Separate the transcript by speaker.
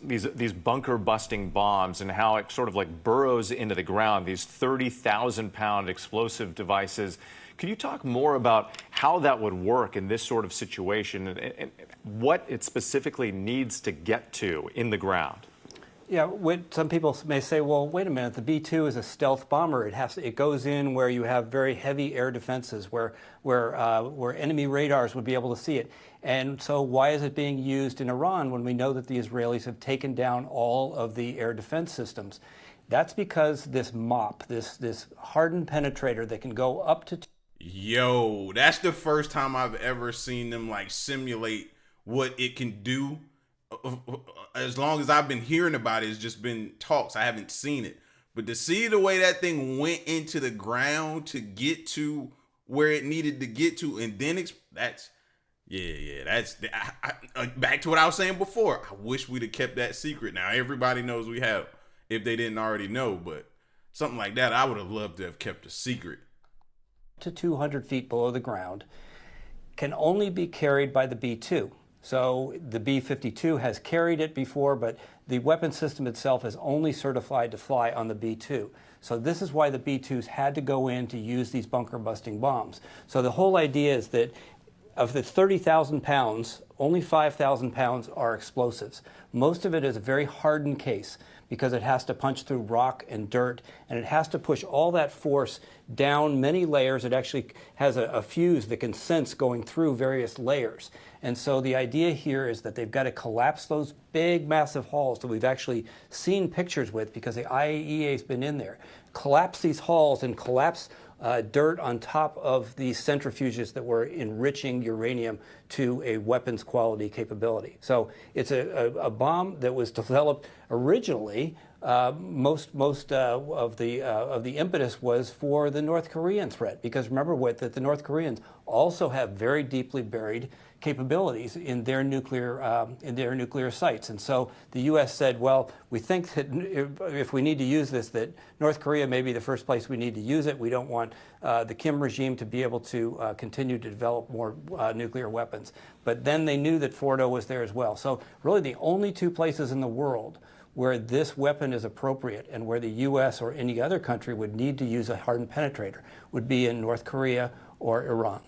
Speaker 1: these bunker busting bombs and how it sort of like burrows into the ground, these 30,000-pound explosive devices. Could you talk more about how that would work in this sort of situation and what it specifically needs to get to in the ground?
Speaker 2: Yeah, some people may say, well, wait a minute, the B-2 is a stealth bomber. It goes in where you have very heavy air defenses, where enemy radars would be able to see it. And so why is it being used in Iran when we know that the Israelis have taken down all of the air defense systems? That's because this MOP, this hardened penetrator that can go up to...
Speaker 3: Yo, that's the first time I've ever seen them like simulate what it can do. As long as I've been hearing about it, it's just been talks. I haven't seen it. But to see the way that thing went into the ground to get to where it needed to get to, and then that's back to what I was saying before. I wish we'd have kept that secret. Now everybody knows we have, if they didn't already know, but something like that, I would have loved to have kept a secret.
Speaker 2: To 200 feet below the ground can only be carried by the B-2. So the B-52 has carried it before, but the weapon system itself is only certified to fly on the B-2. So this is why the B-2s had to go in to use these bunker-busting bombs. So the whole idea is that of the 30,000 pounds, only 5,000 pounds are explosives. Most of it is a very hardened case because it has to punch through rock and dirt, and it has to push all that force down many layers. It actually has a fuse that can sense going through various layers. And so the idea here is that they've got to collapse those big, massive halls that we've actually seen pictures with because the IAEA has been in there. Collapse these halls and collapse dirt on top of these centrifuges that were enriching uranium to a weapons quality capability. So it's a bomb that was developed originally. Most of the impetus was for the North Korean threat, because remember that the North Koreans also have very deeply buried capabilities in their nuclear sites. And so the U.S. said, well, we think that if we need to use this, that North Korea may be the first place we need to use it. We don't want the Kim regime to be able to continue to develop more nuclear weapons. But then they knew that Fordo was there as well. So really the only two places in the world where this weapon is appropriate and where the U.S. or any other country would need to use a hardened penetrator would be in North Korea or Iran.